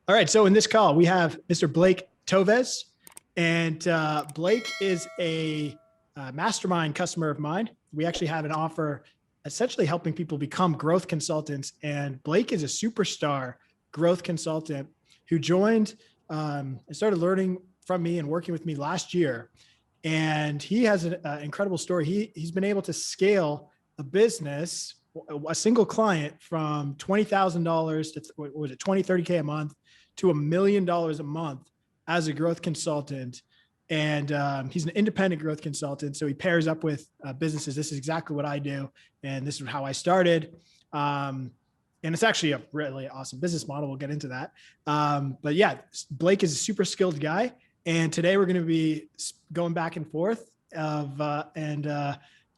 All right. So in this call, we have Mr. Blake Toves, and Blake is a mastermind customer of mine. We actually have an offer essentially helping people become growth consultants. And Blake is a superstar growth consultant who joined and started learning from me and working with me last year. And he has an incredible story. He's been able to scale a business, a single client, from $20,000 to what was it, 20, 30K a month to $1 million a month as a growth consultant. And he's an independent growth consultant. So he pairs up with businesses. This is exactly what I do. And this is how I started. And it's actually a really awesome business model. We'll get into that. But yeah, Blake is a super skilled guy. And today we're going to be going back and forth and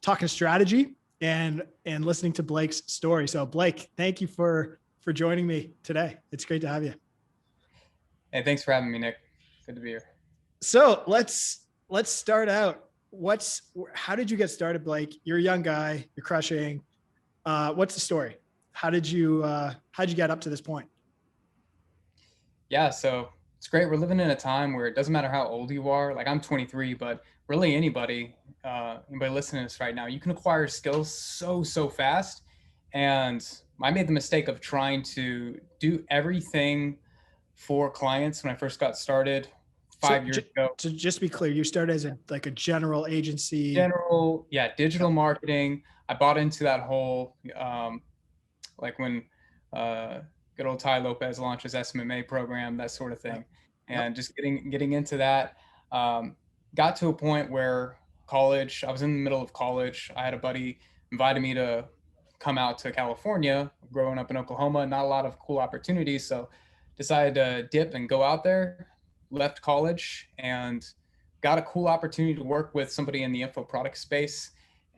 talking strategy and listening to Blake's story. So Blake, thank you for joining me today. It's great to have you. Hey, thanks for having me, Nick. Good to be here. So let's start out. How did you get started, Blake? You're a young guy. You're crushing. What's the story? How'd you get up to this point? Yeah, so it's great. We're living in a time where it doesn't matter how old you are. Like I'm 23, but really anybody listening to this right now, you can acquire skills so fast. And I made the mistake of trying to do everything for clients when I first got started 5 years ago. So just to be clear, you started as a general agency. Digital marketing. I bought into that whole, like when good old Tai Lopez launches SMMA program, that sort of thing. Yep. And just getting into that. Got to a point where college, I was in the middle of college. I had a buddy invited me to come out to California. Growing up in Oklahoma, not a lot of cool opportunities. So decided to dip and go out there, left college and got a cool opportunity to work with somebody in the info product space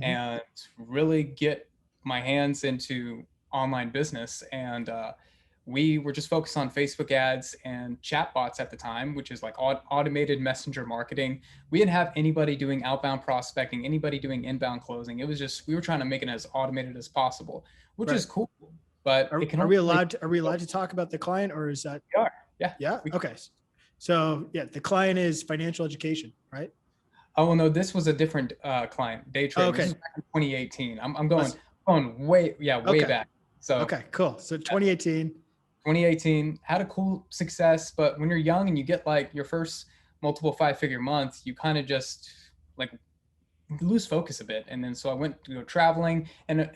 and really get my hands into online business. And we were just focused on Facebook ads and chatbots at the time, which is like automated messenger marketing. We didn't have anybody doing outbound prospecting, anybody doing inbound closing. It was just, we were trying to make it as automated as possible, which is cool. But are we allowed to talk about the client, or is that? We are. Yeah. Yeah. Okay. So yeah, the client is financial education, right? Oh no, this was a different client, Day Trade. Okay. This was back in 2018. I'm going way back. So okay, cool. So 2018 had a cool success, but when you're young and you get like your first multiple 5-figure month, you kind of just like lose focus a bit. And then so I went to go traveling, and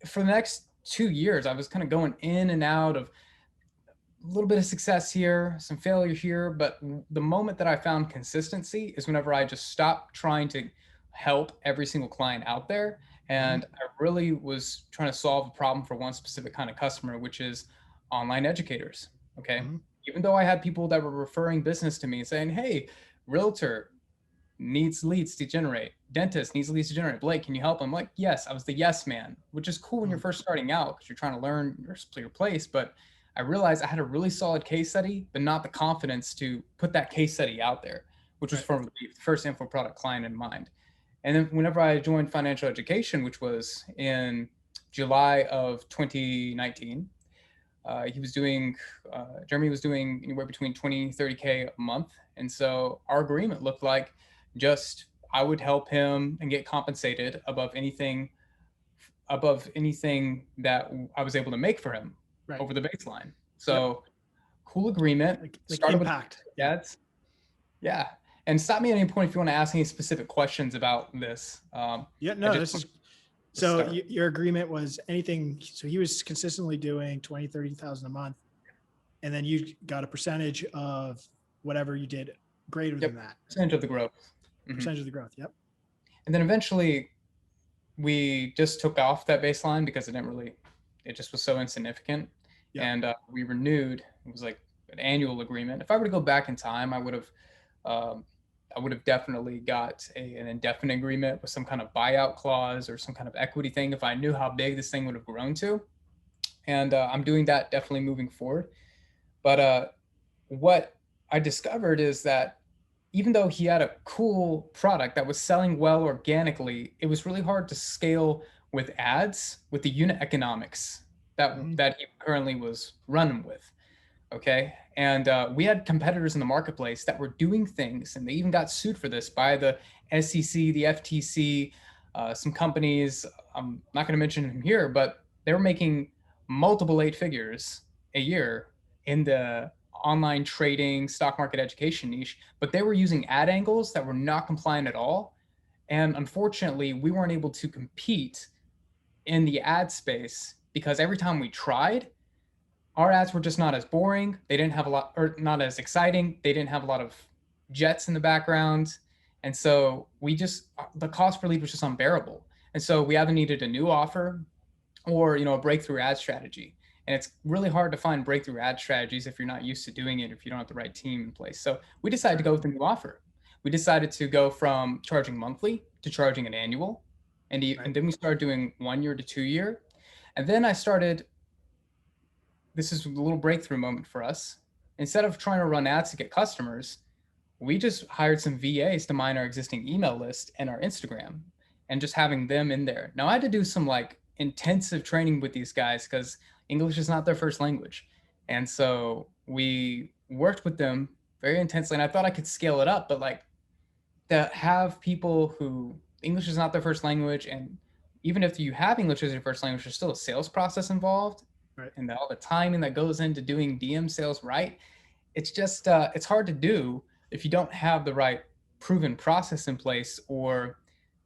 for the next 2 years, I was kind of going in and out of a little bit of success here, some failure here. But the moment that I found consistency is whenever I just stopped trying to help every single client out there. And I really was trying to solve a problem for one specific kind of customer, which is online educators. Okay. Even though I had people that were referring business to me and saying, hey, realtor needs leads to generate, dentist needs leads to generate, Blake, can you help? I'm like, yes. I was the yes man, which is cool when you're first starting out because you're trying to learn your place. But I realized I had a really solid case study, but not the confidence to put that case study out there, which was from the first info product client in mind. And then whenever I joined financial education, which was in July of 2019, Jeremy was doing anywhere between 20, 30K a month. And so our agreement looked like just, I would help him and get compensated above anything that I was able to make for him over the baseline. So cool agreement. Like impact. With ads. Yeah. And stop me at any point if you want to ask any specific questions about this. So your agreement was anything. So he was consistently doing 20, 30,000 a month. And then you got a percentage of whatever you did greater than that. Percentage of the growth. Percentage of the growth. Yep. And then eventually we just took off that baseline because it just was so insignificant. Yep. And we renewed. It was like an annual agreement. If I were to go back in time, I would have definitely got an indefinite agreement with some kind of buyout clause or some kind of equity thing if I knew how big this thing would have grown to. And I'm doing that definitely moving forward. But what I discovered is that even though he had a cool product that was selling well organically, it was really hard to scale with ads with the unit economics that he currently was running with. Okay. And we had competitors in the marketplace that were doing things, and they even got sued for this by the SEC, the FTC, some companies. I'm not going to mention them here, but they were making multiple eight figures a year in the online trading, stock market education niche, but they were using ad angles that were not compliant at all. And unfortunately, we weren't able to compete in the ad space because every time we tried, our ads were just not as boring. They didn't have a lot, or not as exciting. They didn't have a lot of jets in the background. And so the cost per lead was just unbearable. And so we either needed a new offer or, a breakthrough ad strategy. And it's really hard to find breakthrough ad strategies if you're not used to doing it, if you don't have the right team in place. So we decided to go with a new offer. We decided to go from charging monthly to charging an annual. And then we started doing 1 year to 2 year. And then this is a little breakthrough moment for us. Instead of trying to run ads to get customers, we just hired some VAs to mine our existing email list and our Instagram and just having them in there. Now I had to do some like intensive training with these guys because English is not their first language. And so we worked with them very intensely, and I thought I could scale it up, but like to have people who English is not their first language, and even if you have English as your first language, there's still a sales process involved, Right. and all the timing that goes into doing DM sales right. It's just it's hard to do if you don't have the right proven process in place or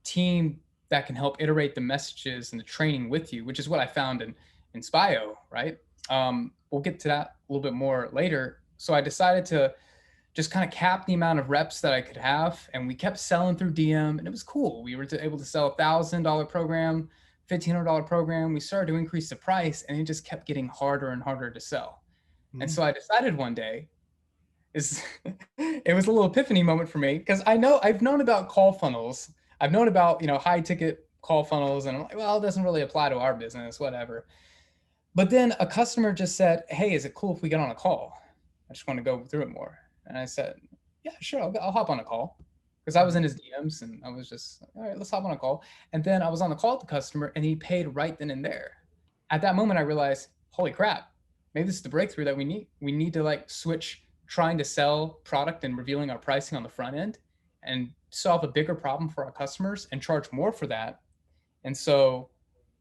team that can help iterate the messages and the training with you, which is what I found in Spio, right? We'll get to that a little bit more later. So I decided to just kind of cap the amount of reps that I could have. And we kept selling through DM, and it was cool. We were able to sell $1,000 program, $1,500 program. We started to increase the price, and it just kept getting harder and harder to sell. Mm-hmm. And so I decided one day it was a little epiphany moment for me, because I've known about call funnels. I've known about, high ticket call funnels, and I'm like, well, it doesn't really apply to our business, whatever. But then a customer just said, hey, is it cool if we get on a call? I just want to go through it more. And I said, yeah, sure, I'll hop on a call. Because I was in his DMs, and I was just, all right, let's hop on a call. And then I was on the call with the customer, and he paid right then and there. At that moment, I realized, holy crap, maybe this is the breakthrough that we need. We need to like switch trying to sell product and revealing our pricing on the front end and solve a bigger problem for our customers and charge more for that. And so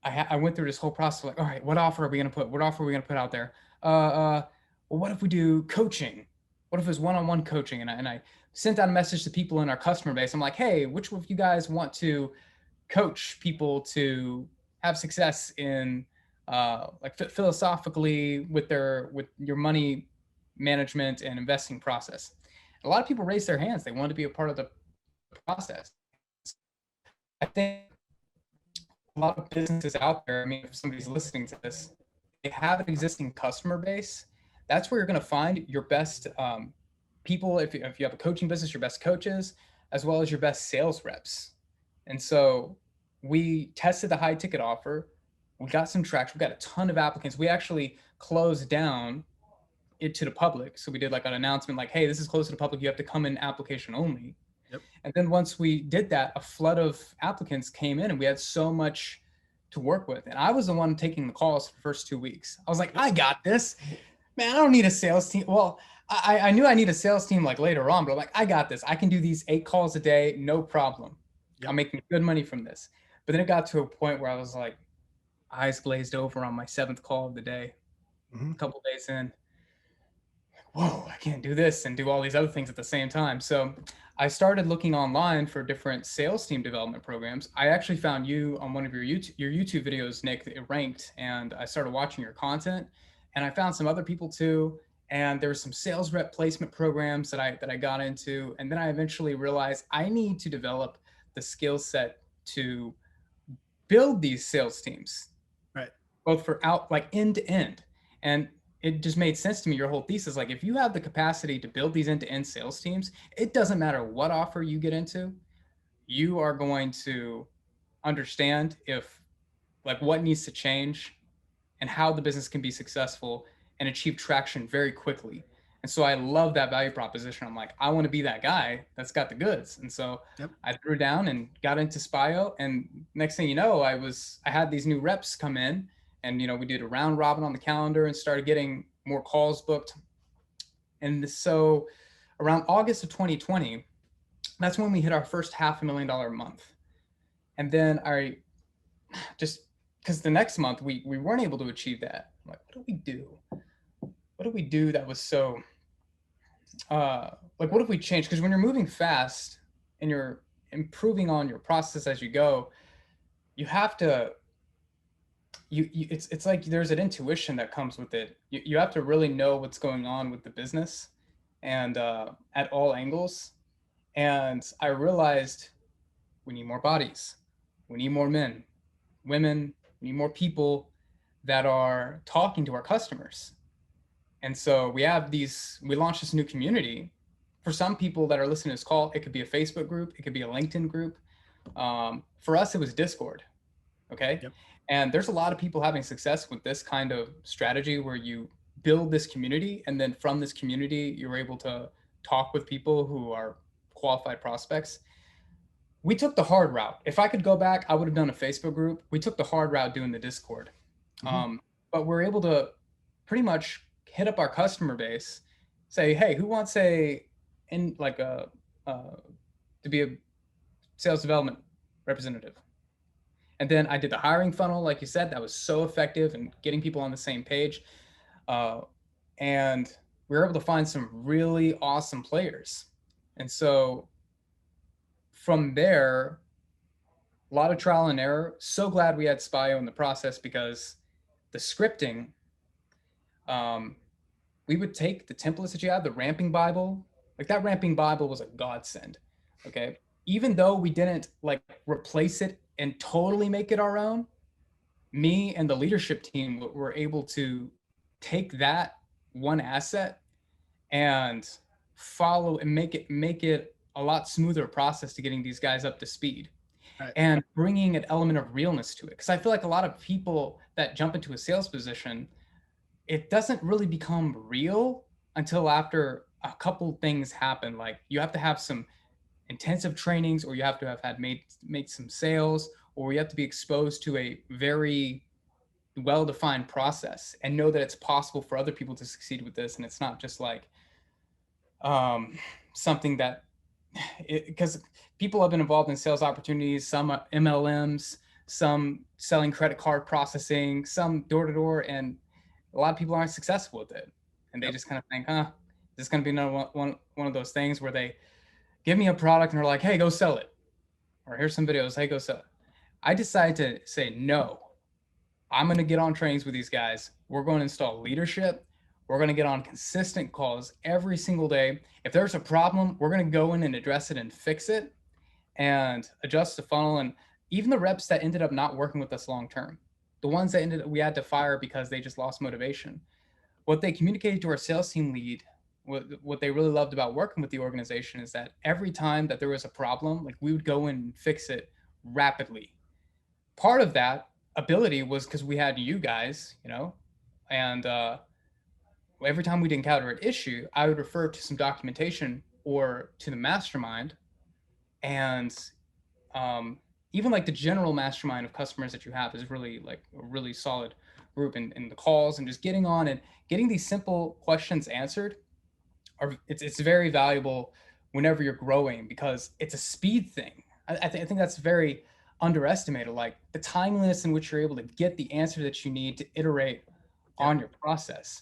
I went through this whole process of like, all right, what offer are we going to put? What offer are we going to put out there? Well, what if we do coaching? What if it was one-on-one coaching? And I sent out a message to people in our customer base. I'm like, hey, which of you guys want to coach people to have success in like philosophically with your money management and investing process? A lot of people raised their hands. They wanted to be a part of the process. I think a lot of businesses out there, I mean, if somebody's listening to this, they have an existing customer base. That's where you're going to find your best people. If you have a coaching business, your best coaches, as well as your best sales reps. And so we tested the high ticket offer. We got some traction. We got a ton of applicants. We actually closed down it to the public. So we did like an announcement like, hey, this is closed to the public. You have to come in application only. Yep. And then once we did that, a flood of applicants came in, and we had so much to work with. And I was the one taking the calls for the first 2 weeks. I was like, I got this, man. I don't need a sales team. Well, I knew I need a sales team like later on, but I'm like, I got this. I can do these 8 calls a day, no problem. Yep. I'm making good money from this. But then it got to a point where I was like, eyes glazed over on my 7th call of the day. Mm-hmm. A couple days in, whoa, I can't do this and do all these other things at the same time. So I started looking online for different sales team development programs. I actually found you on one of your YouTube videos, Nick. It ranked, and I started watching your content, and I found some other people too. And there were some sales rep placement programs that I got into. And then I eventually realized I need to develop the skill set to build these sales teams, right? Both for like end to end. And it just made sense to me, your whole thesis. Like, if you have the capacity to build these end-to-end sales teams, it doesn't matter what offer you get into, you are going to understand what needs to change and how the business can be successful and achieve traction very quickly. And so I love that value proposition. I'm like, I want to be that guy that's got the goods. And so yep. I threw down and got into Spio. And next thing you know, I had these new reps come in, and we did a round robin on the calendar and started getting more calls booked And so around August of 2020, that's when we hit our first $500,000 a month. And then I just, because the next month we weren't able to achieve that. I'm like, what do we do? What do we do that was so, like, what if we change? Because when you're moving fast and you're improving on your process as you go, you have to, it's like there's an intuition that comes with it. You have to really know what's going on with the business and at all angles. And I realized we need more bodies, we need more men, women, we need more people that are talking to our customers. And so we launched this new community. For some people that are listening to this call, it could be a Facebook group, it could be a LinkedIn group. For us, it was Discord. Okay. Yep. And there's a lot of people having success with this kind of strategy where you build this community, and then from this community, you're able to talk with people who are qualified prospects. We took the hard route. If I could go back, I would have done a Facebook group. We took the hard route doing the Discord. But we're able to pretty much hit up our customer base, say, hey, who wants to be a sales development representative? And then I did the hiring funnel, like you said, that was so effective in getting people on the same page. And we were able to find some really awesome players. And so from there, a lot of trial and error. So glad we had Spio in the process, because the scripting, we would take the templates that you have, the ramping Bible, like that ramping Bible was a godsend. Okay. Even though we didn't like replace it and totally make it our own, me and the leadership team were able to take that one asset and follow and make it a lot smoother process to getting these guys up to speed. Right. And bringing an element of realness to it. Because I feel like a lot of people that jump into a sales position, it doesn't really become real until after a couple things happen. Like you have to have some intensive trainings, or you have to have had made some sales, or you have to be exposed to a very well-defined process and know that it's possible for other people to succeed with this. And it's not just like something that, because people have been involved in sales opportunities, some MLMs, some selling credit card processing, some door-to-door, and a lot of people aren't successful with it. And they just kind of think, this is going to be another one of those things where they give me a product and they're like, hey, go sell it. Or here's some videos, hey, go sell it. I decided to say, no, I'm going to get on trainings with these guys. We're going to install leadership. We're going to get on consistent calls every single day. If there's a problem, we're going to go in and address it and fix it and adjust the funnel. And even the reps that ended up not working with us long-term, the ones that we had to fire because they just lost motivation, what they communicated to our sales team lead, what they really loved about working with the organization is that every time that there was a problem, like we would go in and fix it rapidly. Part of that ability was because we had you guys, and every time we'd encounter an issue, I would refer to some documentation or to the mastermind, and even like the general mastermind of customers that you have is really like a really solid group in the calls, and just getting on and getting these simple questions answered it's very valuable whenever you're growing, because it's a speed thing. I think that's very underestimated, like the timeliness in which you're able to get the answer that you need to iterate on your process.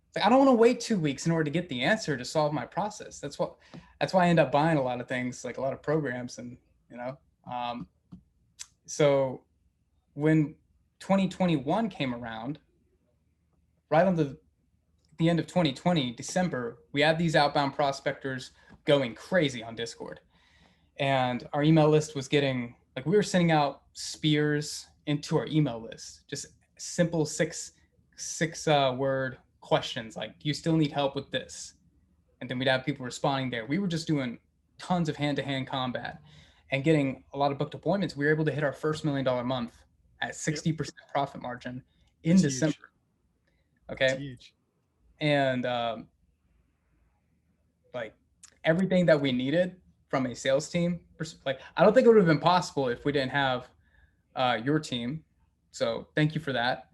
It's like, I don't want to wait 2 weeks in order to get the answer to solve my process. That's why I end up buying a lot of things, like a lot of programs, and so when 2021 came around, right on the end of 2020, December, we had these outbound prospectors going crazy on Discord. And our email list was getting, like, we were sending out spears into our email list, just simple six word questions like, do you still need help with this? And then we'd have people responding there. We were just doing tons of hand-to-hand combat and getting a lot of booked appointments. We were able to hit our first $1 million month at 60% profit margin in December. Huge. Okay. That's huge. And like everything that we needed from a sales team, like I don't think it would have been possible if we didn't have your team. So thank you for that.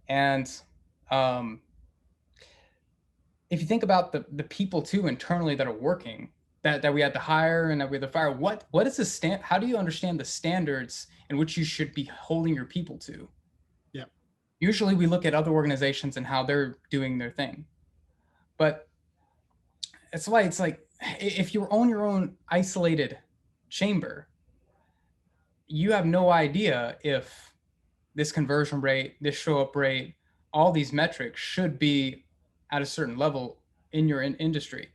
And if you think about the people too internally that are working, that we had to hire and that we had to fire, what is the how do you understand the standards in which you should be holding your people to? Yeah. Usually we look at other organizations and how they're doing their thing. But that's why it's like, if you own your own isolated chamber, you have no idea if this conversion rate, this show up rate, all these metrics should be at a certain level in your industry.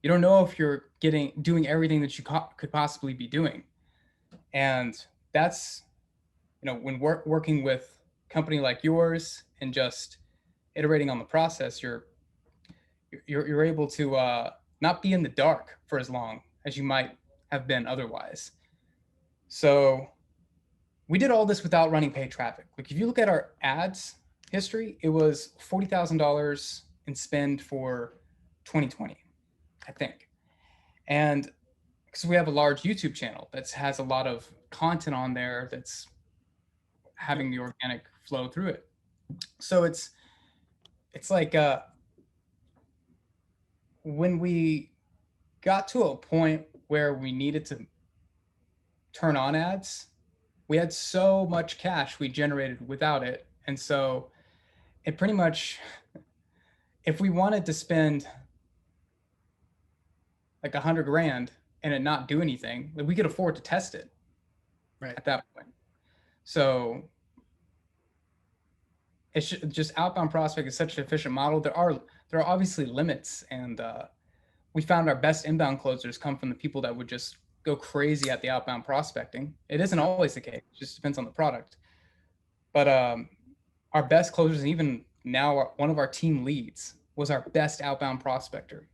You don't know if you're doing everything that you could possibly be doing. And that's, when working with a company like yours and just iterating on the process, you're able to not be in the dark for as long as you might have been otherwise. So we did all this without running paid traffic. Like if you look at our ads history, it was $40,000 in spend for 2020, I think. And because we have a large YouTube channel that has a lot of content on there that's having the organic flow through it. So it's like when we got to a point where we needed to turn on ads, we had so much cash we generated without it. And so it pretty much, if we wanted to spend like $100,000 and it not do anything, like we could afford to test it at that point. So it's just outbound prospect is such an efficient model. There are obviously limits, and we found our best inbound closers come from the people that would just go crazy at the outbound prospecting. It isn't always the case; it just depends on the product. But our best closers, and even now, one of our team leads was our best outbound prospector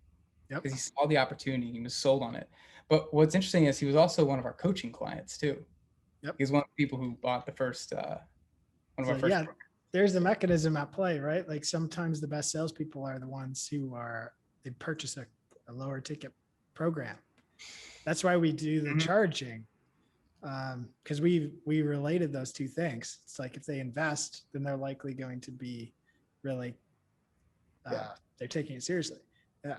because he saw the opportunity and he was sold on it. But what's interesting is he was also one of our coaching clients too. He's one of the people who bought the first one of our first. Yeah, there's the mechanism at play, right? Like sometimes the best salespeople are the ones who they purchase a lower ticket program. That's why we do the charging, because we related those two things. It's like if they invest, then they're likely going to be really they're taking it seriously. Yeah.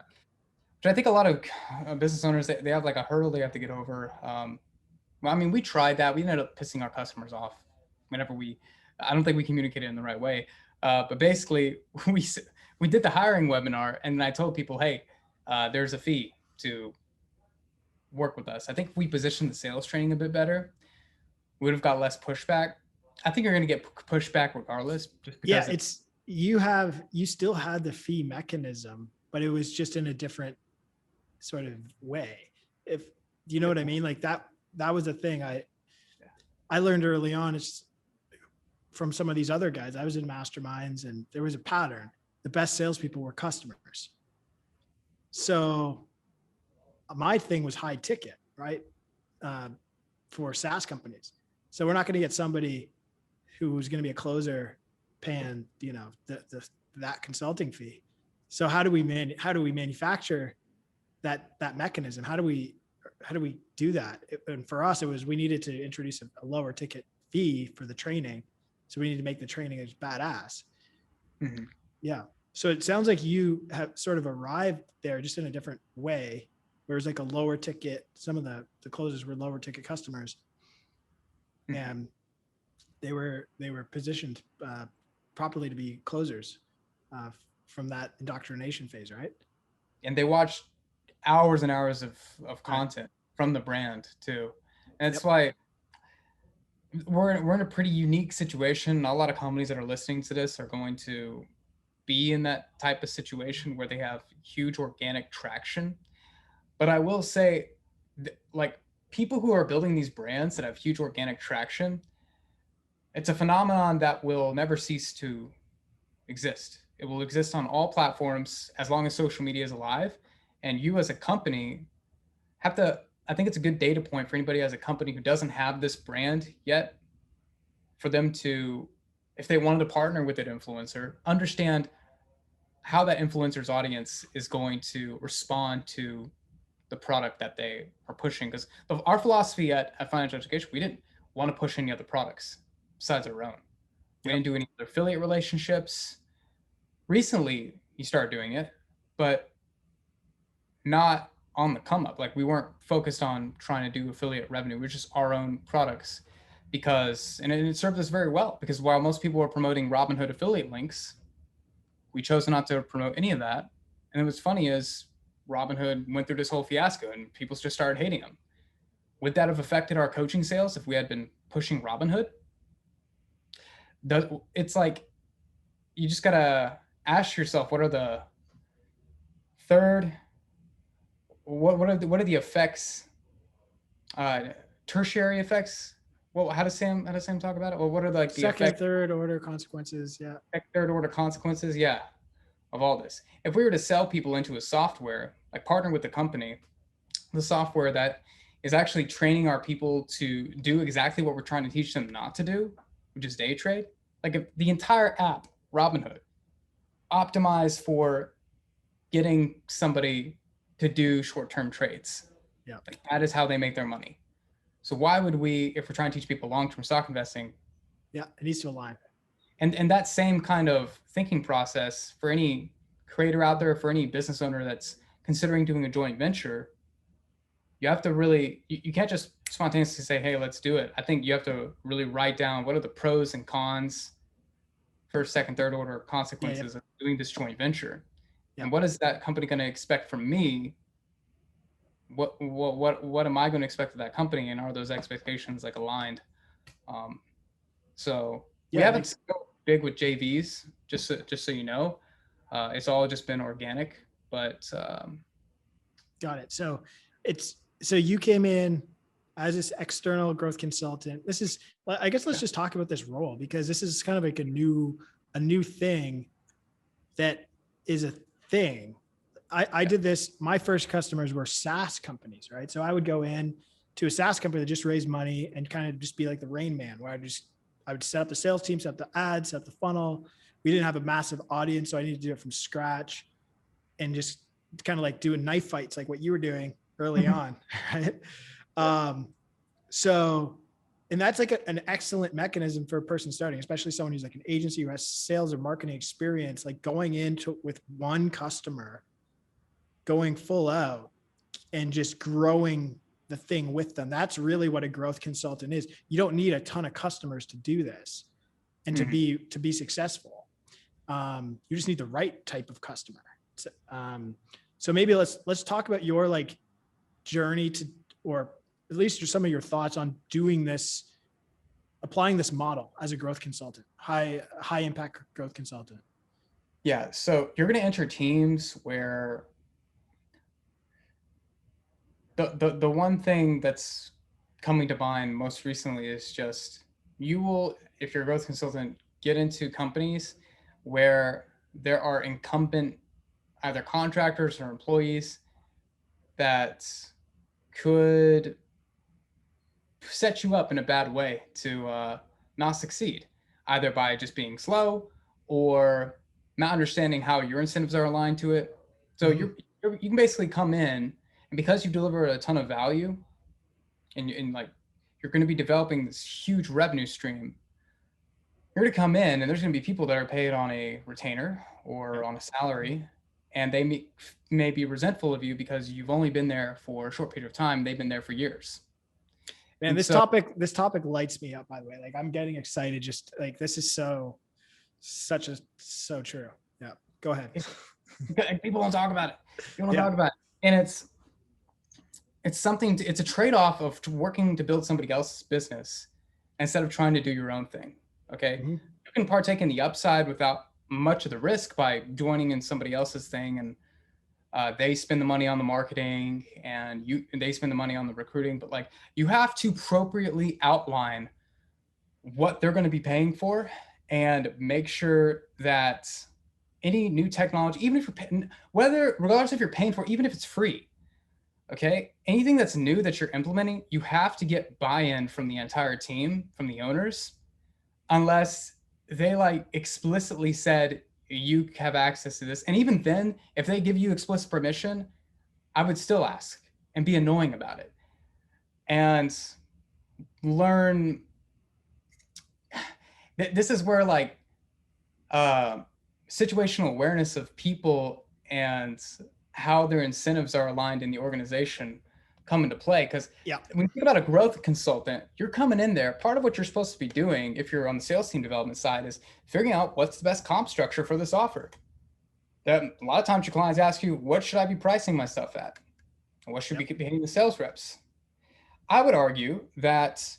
But I think a lot of business owners, they have like a hurdle they have to get over. Well, I mean, we tried that. We ended up pissing our customers off whenever I don't think we communicated in the right way. But basically, we did the hiring webinar, and I told people, hey, there's a fee to work with us. I think if we positioned the sales training a bit better, we would have got less pushback. I think you're going to get pushback regardless. Just because you still had the fee mechanism, but it was just in a different sort of way. If you know what I mean, like that was the thing I learned early on. It's from some of these other guys. I was in masterminds, and there was a pattern. The best salespeople were customers. So my thing was high ticket, right? For SaaS companies. So we're not going to get somebody who's going to be a closer paying, that consulting fee. So how do we manufacture that mechanism? How do we do that? And for us, it was, we needed to introduce a lower ticket fee for the training. So we need to make the training as badass. Mm-hmm. Yeah. So it sounds like you have sort of arrived there just in a different way. Whereas like a lower ticket, some of the closers were lower ticket customers, mm-hmm. and they were positioned properly to be closers from that indoctrination phase, right? And they watched hours and hours of content from the brand too. And that's why we're in a pretty unique situation. Not a lot of companies that are listening to this are going to be in that type of situation where they have huge organic traction. But I will say, like, people who are building these brands that have huge organic traction, it's a phenomenon that will never cease to exist. It will exist on all platforms as long as social media is alive. And you as a company have to, I think it's a good data point for anybody as a company who doesn't have this brand yet, for them to, if they wanted to partner with an influencer, understand how that influencer's audience is going to respond to the product that they are pushing. Because our philosophy at Financial Education, we didn't want to push any other products besides our own. We didn't do any other affiliate relationships. Recently, you start doing it, but not on the come up. Like we weren't focused on trying to do affiliate revenue. We were just our own products because, and it served us very well because while most people were promoting Robinhood affiliate links, we chose not to promote any of that. And what's funny is Robinhood went through this whole fiasco and people just started hating them. Would that have affected our coaching sales if we had been pushing Robinhood? It's like, you just gotta ask yourself, what are the third, what are the effects, tertiary effects? Well, how does Sam talk about it? Well, what are like the Second, third order consequences? Yeah. third order consequences? Yeah, of all this. If we were to sell people into a software, like partner with the company, the software that is actually training our people to do exactly what we're trying to teach them not to do, which is day trade. Like if the entire app, Robinhood, optimized for getting somebody to do short-term trades. Yeah. Like that is how they make their money. So why would we, if we're trying to teach people long-term stock investing? Yeah, it needs to align. And that same kind of thinking process for any creator out there, for any business owner that's considering doing a joint venture, you have to really, you can't just spontaneously say, hey, let's do it. I think you have to really write down what are the pros and cons, first, second, third order consequences of doing this joint venture. And what is that company going to expect from me? What am I going to expect of that company? And are those expectations like aligned? So we haven't go big with JVs, just so you know. It's all just been organic, but got it. So you came in as this external growth consultant. This is, I guess, let's just talk about this role, because this is kind of like a new thing that is a thing. I did this. My first customers were SaaS companies, right? So I would go in to a SaaS company that just raised money and kind of just be like the Rain Man, where I would set up the sales team, set up the ads, set up the funnel. We didn't have a massive audience, so I needed to do it from scratch and just kind of like doing knife fights, like what you were doing early on, right? And that's like an excellent mechanism for a person starting, especially someone who's like an agency who has sales or marketing experience, like going into with one customer, going full out and just growing the thing with them. That's really what a growth consultant is. You don't need a ton of customers to do this and to be successful. You just need the right type of customer. So maybe let's talk about your like journey to, or at least just some of your thoughts on doing this, applying this model as a growth consultant, high impact growth consultant. Yeah. So you're going to enter teams where the one thing that's coming to mind most recently is just, you will, if you're a growth consultant, get into companies where there are incumbent either contractors or employees that could set you up in a bad way to not succeed, either by just being slow or not understanding how your incentives are aligned to it. So you can basically come in, and because you deliver a ton of value and like you're going to be developing this huge revenue stream, you're going to come in and there's going to be people that are paid on a retainer or on a salary, and they may be resentful of you because you've only been there for a short period of time. They've been there for years. Man, this topic lights me up, by the way. Like I'm getting excited. Just like, this is so true. Yeah. Go ahead. People don't talk about it. People don't talk about it. And it's a trade-off of working to build somebody else's business instead of trying to do your own thing. Okay. You can partake in the upside without much of the risk by joining in somebody else's thing, and they spend the money on the marketing and they spend the money on the recruiting, but like you have to appropriately outline what they're going to be paying for and make sure that any new technology, even if you're paying, regardless if you're paying for, even if it's free, okay, anything that's new that you're implementing, you have to get buy-in from the entire team, from the owners, unless they like explicitly said, you have access to this. And even then, if they give you explicit permission, I would still ask and be annoying about it and learn. This is where like situational awareness of people and how their incentives are aligned in the organization come into play. Because Yeah. when you think about a growth consultant, you're coming in there. Part of what you're supposed to be doing, if you're on the sales team development side, is figuring out what's the best comp structure for this offer. That a lot of times your clients ask you, what should I be pricing my stuff at? And what should be paying the sales reps? I would argue that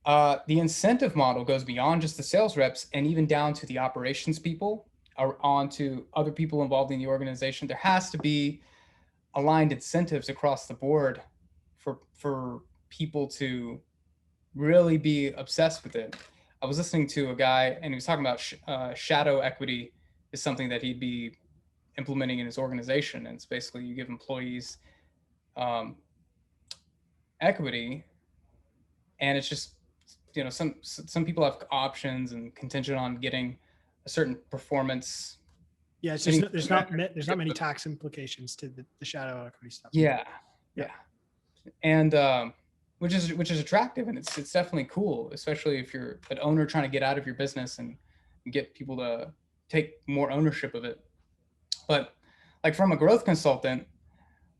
the incentive model goes beyond just the sales reps and even down to the operations people or on to other people involved in the organization. There has to be aligned incentives across the board for people to really be obsessed with it. I was listening to a guy and he was talking about shadow equity is something that he'd be implementing in his organization. And it's basically you give employees equity, and it's just, you know, some people have options and contingent on getting a certain performance. Yeah, it's just there's not many tax implications to the shadow equity stuff. Yeah. And which is attractive, and it's definitely cool, especially if you're an owner trying to get out of your business and get people to take more ownership of it. But like from a growth consultant,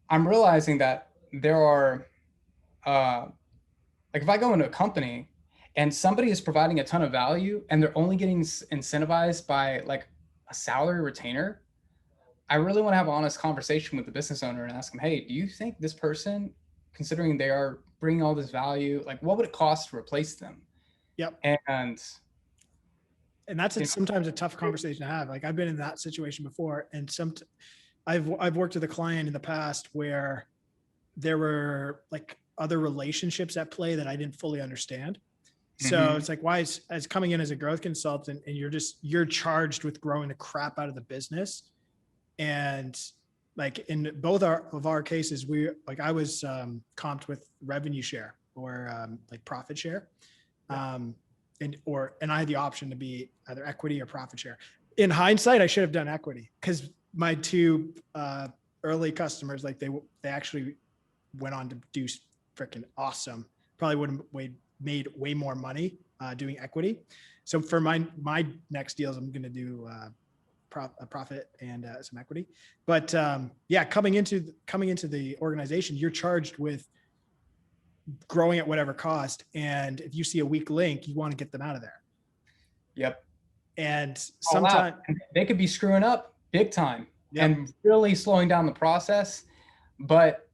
I'm realizing that there are like if I go into a company and somebody is providing a ton of value and they're only getting incentivized by like a salary retainer, I really want to have an honest conversation with the business owner and ask them, hey, do you think this person, considering they are bringing all this value, like what would it cost to replace them? Yep. And that's sometimes a tough conversation to have. Like I've been in that situation before, and I've worked with a client in the past where there were like other relationships at play that I didn't fully understand. So it's like, why as coming in as a growth consultant and you're charged with growing the crap out of the business. And like in both of our cases, I was comped with revenue share or like profit share. And I had the option to be either equity or profit share. In hindsight, I should have done equity because my two early customers, like they actually went on to do freaking awesome. Probably would have made way more money doing equity. So for my next deals, I'm going to do a profit and some equity. But coming into the organization, you're charged with growing at whatever cost. And if you see a weak link, you want to get them out of there. Yep. And sometimes they could be screwing up big time and really slowing down the process. But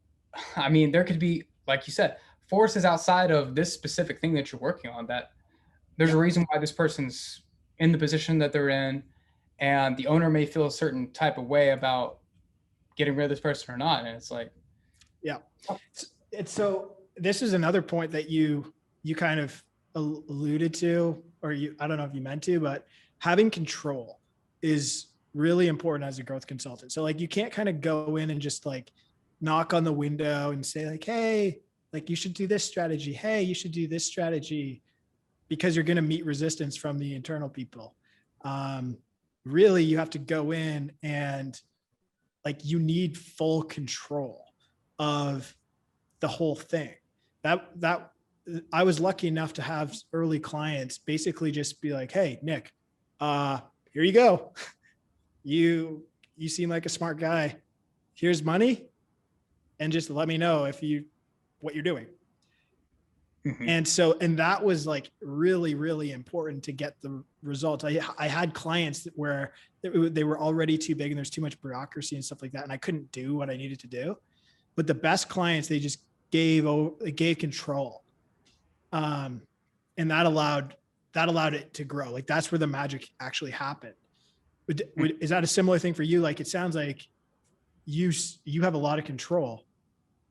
I mean, there could be, like you said, forces outside of this specific thing that you're working on, that there's a reason why this person's in the position that they're in, and the owner may feel a certain type of way about getting rid of this person or not. And it's like, it's so this is another point that you kind of alluded to, or I don't know if you meant to, but having control is really important as a growth consultant. So like, you can't kind of go in and just like knock on the window and say like, hey, like you should do this strategy. Hey, you should do this strategy, because you're going to meet resistance from the internal people. Really, you have to go in and like, you need full control of the whole thing. That I was lucky enough to have early clients basically just be like, hey, Nick, here you go. You seem like a smart guy. Here's money. And just let me know what you're doing. And that was like really, really important to get the results. I had clients where they were already too big and there's too much bureaucracy and stuff like that, and I couldn't do what I needed to do. But the best clients, they just gave control, and that allowed it to grow. Like that's where the magic actually happened. Is that a similar thing for you? Like it sounds like you have a lot of control,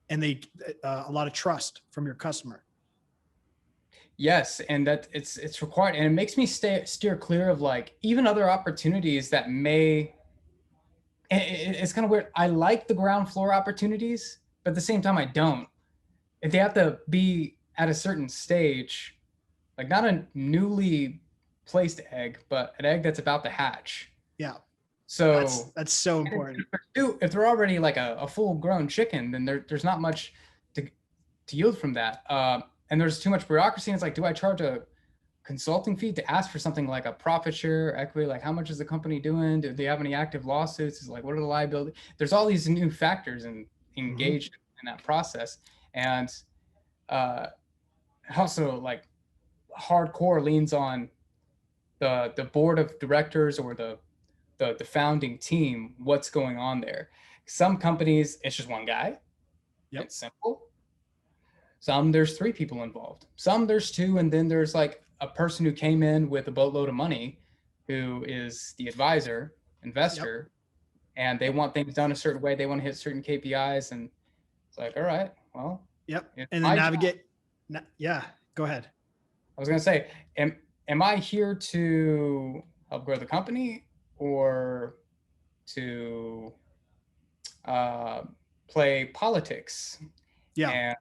and a lot of trust from your customer. Yes, and that it's required, and it makes me steer clear of like even other opportunities that may. It's kind of weird. I like the ground floor opportunities, but at the same time, I don't. If they have to be at a certain stage, like not a newly placed egg, but an egg that's about to hatch. Yeah. So that's so important. If they're already like a full grown chicken, then there's not much to yield from that. And there's too much bureaucracy. And it's like, do I charge a consulting fee to ask for something like a profit share equity, like how much is the company doing? Do they have any active lawsuits? Is like, what are the liability? There's all these new factors engaged in that process. And also like hardcore leans on the board of directors or the founding team, what's going on there. Some companies, it's just one guy. Yep. It's simple. Some there's 3 people involved. Some there's 2, and then there's like a person who came in with a boatload of money, who is the advisor, investor, and they want things done a certain way. They want to hit certain KPIs, and it's like, all right, well, Yep. And then navigate. Yeah, go ahead. I was gonna say, am I here to help grow the company or to play politics? Yeah. And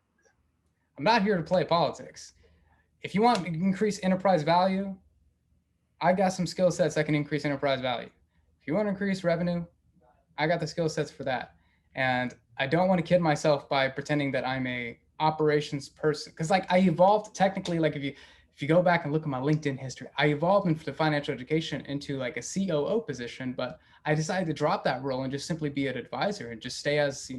I'm not here to play politics. If you want to increase enterprise value, I got some skill sets that can increase enterprise value. If you want to increase revenue, I got the skill sets for that. And I don't want to kid myself by pretending that I'm a operations person, because like I evolved technically, like if you go back and look at my LinkedIn history, I evolved into the financial education into like a COO position, but I decided to drop that role and just simply be an advisor and just stay as,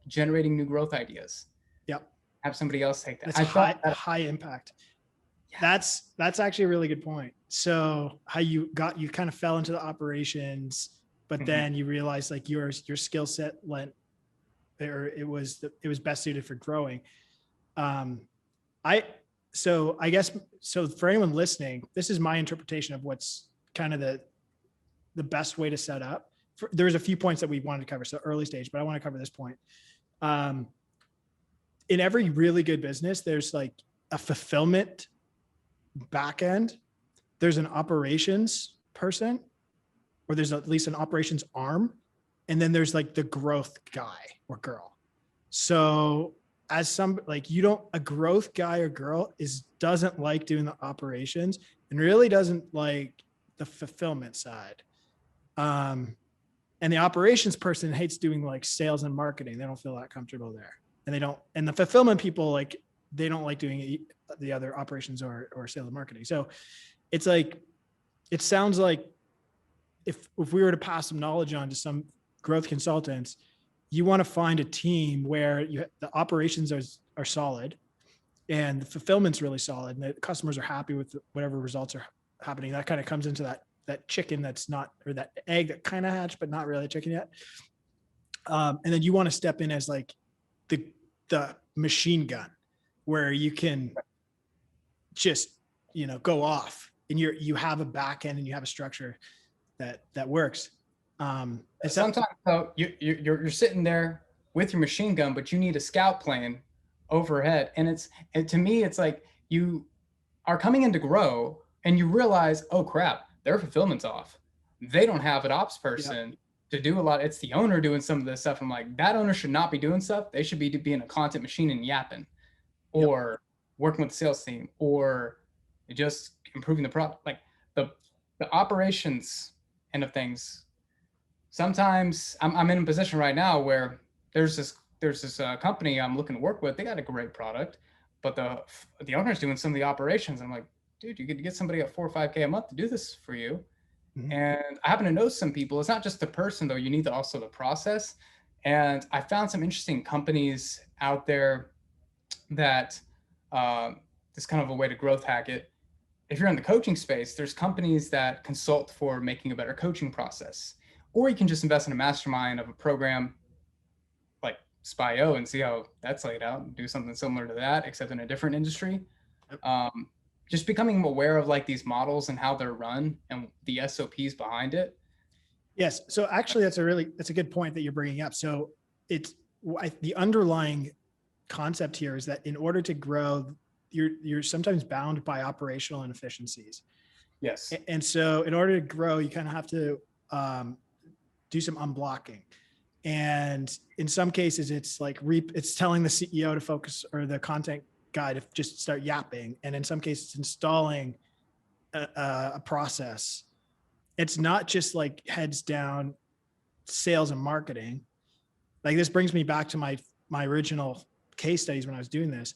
generating new growth ideas. Yep. Have somebody else take that. That's high impact. Yeah. That's actually a really good point. So how you kind of fell into the operations, but then you realized like your skill set lent, or it was best suited for growing. So for anyone listening, this is my interpretation of what's kind of the best way to set up. There's a few points that we wanted to cover, so early stage, but I want to cover this point. In every really good business, there's like a fulfillment back end. There's an operations person, or there's at least an operations arm. And then there's like the growth guy or girl. So as a growth guy or girl doesn't like doing the operations and really doesn't like the fulfillment side. And the operations person hates doing like sales and marketing. They don't feel that comfortable there. And the fulfillment people, like, they don't like doing the other operations or sales and marketing. So it's like, it sounds like if we were to pass some knowledge on to some growth consultants, you want to find a team where the operations are solid and the fulfillment's really solid and the customers are happy with whatever results are happening. That kind of comes into that chicken that's not, or that egg that kind of hatched, but not really a chicken yet. And then you want to step in as like the machine gun where you can just, go off and you have a back end and you have a structure that works. Sometimes you're sitting there with your machine gun, but you need a scout plane overhead. And to me, it's like you are coming in to grow and you realize, oh crap, their fulfillment's off. They don't have an ops person to do a lot. It's the owner doing some of this stuff. I'm like, that owner should not be doing stuff. They should be being a content machine and yapping, or working with the sales team, or just improving the product. Like the operations end of things. Sometimes I'm in a position right now where there's this company I'm looking to work with. They got a great product, but the owner's doing some of the operations. I'm like, dude, you could get somebody at $4 or $5K a month to do this for you. Mm-hmm. And I happen to know some people. It's not just the person though. You need also the process. And I found some interesting companies out there that this kind of a way to growth hack it. If you're in the coaching space, there's companies that consult for making a better coaching process. Or you can just invest in a mastermind of a program like Spio and see how that's laid out and do something similar to that, except in a different industry. Just becoming aware of like these models and how they're run and the SOPs behind it. Yes. So actually that's a good point that you're bringing up. So the underlying concept here is that in order to grow, you're sometimes bound by operational inefficiencies. Yes. And so in order to grow, you kind of have to do some unblocking. And in some cases, it's like it's telling the CEO to focus, or the content guy to just start yapping. And in some cases, installing a process. It's not just like heads down sales and marketing. Like this brings me back to my original case studies when I was doing this.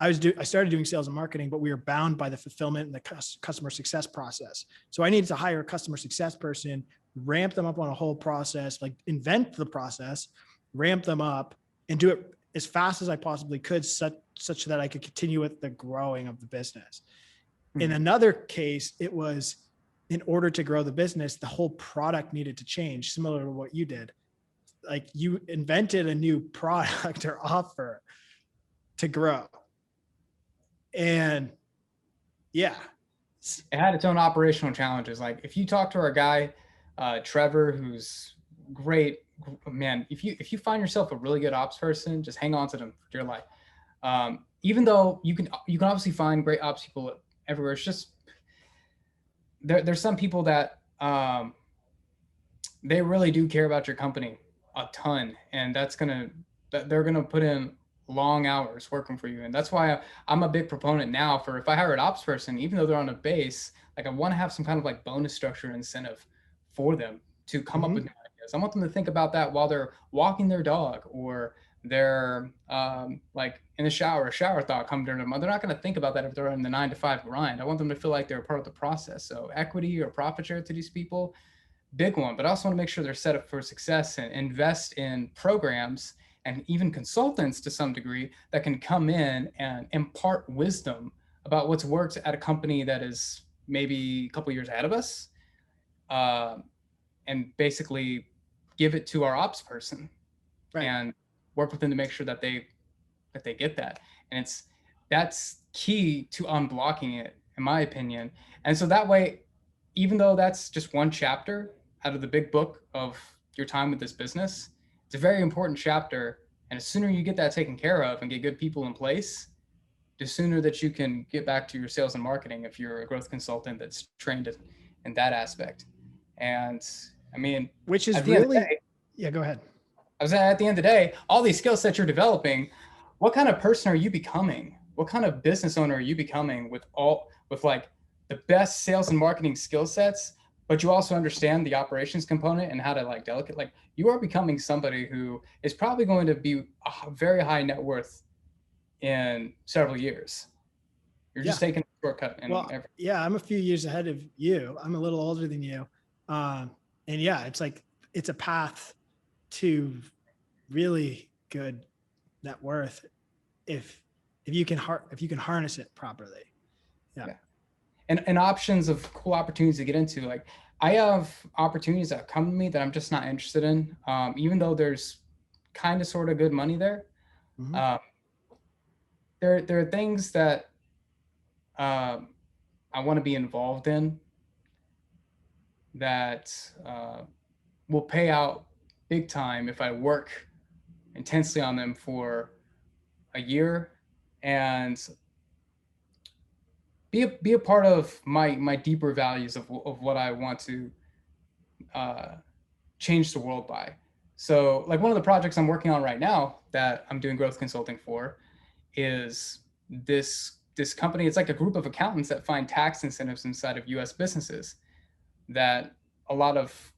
I started doing sales and marketing, but we were bound by the fulfillment and the customer success process. So I needed to hire a customer success person, ramp them up on a whole process, like invent the process, ramp them up, and do it as fast as I possibly could, such that I could continue with the growing of the business. In another case, it was, in order to grow the business, the whole product needed to change, similar to what you did. Like, you invented a new product or offer to grow. And yeah, It had its own operational challenges. Like, if you talk to our guy, Trevor, who's great, man, if you find yourself a really good ops person, just hang on to them for dear life. Even though you can obviously find great ops people everywhere. It's just there's some people that they really do care about your company a ton, and they're gonna put in long hours working for you. And that's why I'm a big proponent now for, if I hire an ops person, even though they're on a base, like, I want to have some kind of like bonus structure and incentive for them to come up with new ideas. I want them to think about that while they're walking their dog, or they're like in the shower, a shower thought come to them. They're not going to think about that if they're in the 9-to-5 grind. I want them to feel like they're a part of the process. So equity or profit share to these people, big one. But I also want to make sure they're set up for success and invest in programs and even consultants to some degree that can come in and impart wisdom about what's worked at a company that is maybe a couple years ahead of us, and basically give it to our ops person, right, and work with them to make sure that they get that. And that's key to unblocking it, in my opinion. And so that way, even though that's just one chapter out of the big book of your time with this business, it's a very important chapter. And the sooner you get that taken care of and get good people in place, the sooner that you can get back to your sales and marketing if you're a growth consultant that's trained in that aspect. And I mean, which is really, yeah, go ahead. I was at the end of the day, all these skill sets you're developing, what kind of person are you becoming? What kind of business owner are you becoming with like the best sales and marketing skill sets, but you also understand the operations component and how to like delegate? Like, you are becoming somebody who is probably going to be a very high net worth in several years. You're just taking a shortcut. Yeah, I'm a few years ahead of you. I'm a little older than you. And yeah, it's like, it's a path to really good net worth if you can harness it properly. Yeah. And options of cool opportunities to get into. Like, I have opportunities that come to me that I'm just not interested in, even though there's kind of sort of good money there. Mm-hmm. There are things that I want to be involved in that will pay out big time if I work intensely on them for a year and be a part of my deeper values of what I want to change the world by. So, like, one of the projects I'm working on right now that I'm doing growth consulting for is this company. It's like a group of accountants that find tax incentives inside of US businesses that a lot of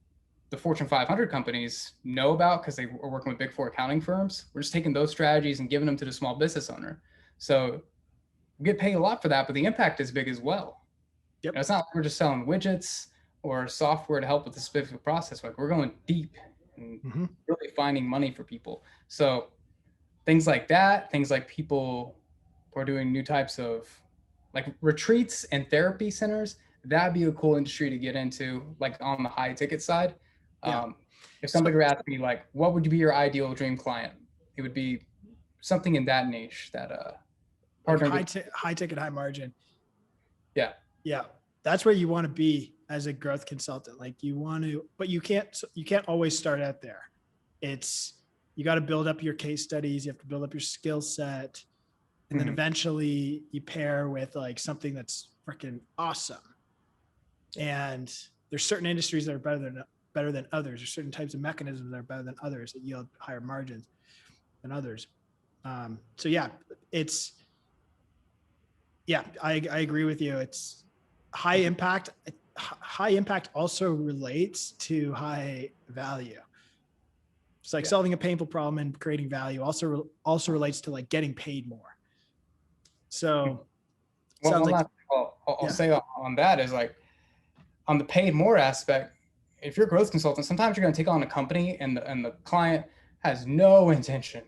the Fortune 500 companies know about because they are working with big four accounting firms. We're just taking those strategies and giving them to the small business owner. So we get paid a lot for that, but the impact is big as well. Yep. It's not like we're just selling widgets or software to help with the specific process. Like, we're going deep and really finding money for people. So things like that, things like people who are doing new types of like retreats and therapy centers, that'd be a cool industry to get into, like on the high ticket side. Yeah. If somebody were asking me, like, what would be your ideal dream client? It would be something in that niche that like high ticket, high margin. Yeah. Yeah. That's where you want to be as a growth consultant. Like, you want to, but you can't always start out there. You got to build up your case studies. You have to build up your skill set. And then eventually you pair with like something that's freaking awesome. And there's certain industries that are better than others. There's certain types of mechanisms that are better than others that yield higher margins than others. So yeah, I agree with you. It's high impact. High impact also relates to high value. It's like solving a painful problem and creating value also relates to like getting paid more. So One, sounds one like, last thing I'll yeah, say on that is like on the paid more aspect, if you're a growth consultant, sometimes you're going to take on a company and the client has no intention,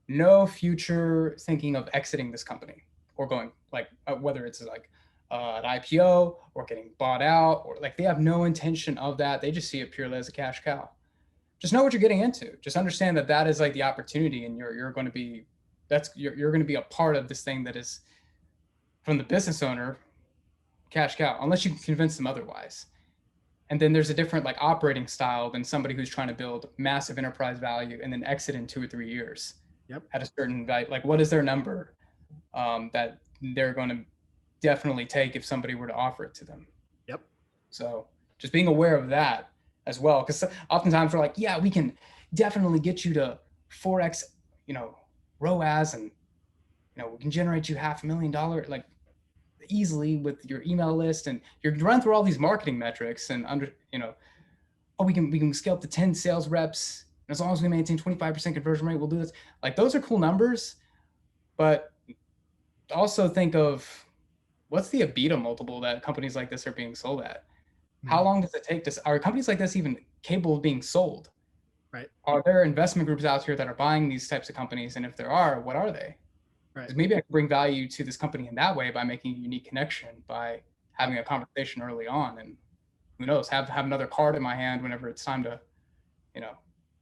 no future thinking of exiting this company or going like whether it's like an IPO or getting bought out or like they have no intention of that. They just see it purely as a cash cow. Just know what you're getting into. Just understand that that is like the opportunity, and you're going to be you're going to be a part of this thing that is from the business owner cash cow, unless you can convince them otherwise. And then there's a different like operating style than somebody who's trying to build massive enterprise value and then exit in 2 or 3 years yep, at a certain value. Like, what is their number that they're going to definitely take if somebody were to offer it to them? yep. So just being aware of that as well, because oftentimes we're like, yeah, we can definitely get you to 4x, ROAS, and we can generate you $500,000 like easily with your email list, and you're run through all these marketing metrics and oh, we can scale up to 10 sales reps. And as long as we maintain 25% conversion rate, we'll do this. Like those are cool numbers, but also think of what's the EBITDA multiple that companies like this are being sold at? How Mhm. long does it take to, are companies like this even capable of being sold? Right, Are there investment groups out here that are buying these types of companies? And if there are, what are they? right. Because maybe I can bring value to this company in that way by making a unique connection, by having a conversation early on, and who knows, have another card in my hand whenever it's time to, you know,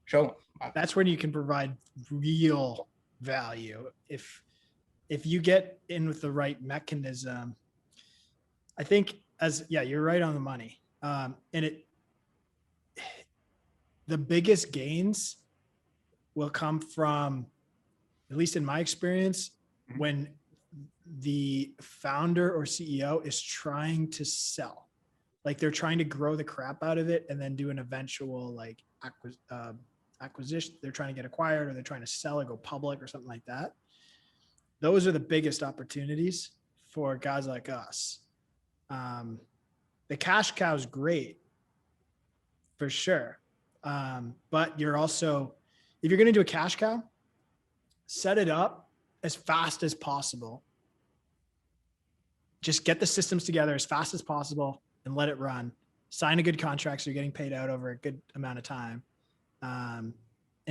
show them. That's when you can provide real value. If you get in with the right mechanism, I think yeah, you're right on the money. And the biggest gains will come from, at least in my experience, Mhm. when the founder or CEO is trying to sell, like they're trying to grow the crap out of it and then do an eventual like acquisition. They're trying to get acquired, or they're trying to sell or go public or something like that. Those are the biggest opportunities for guys like us. Um, the cash cow is great for sure. But you're also, if you're going to do a cash cow, set it up as fast as possible. Just get the systems together as fast as possible and let it run. Sign a good contract so you're getting paid out over a good amount of time, and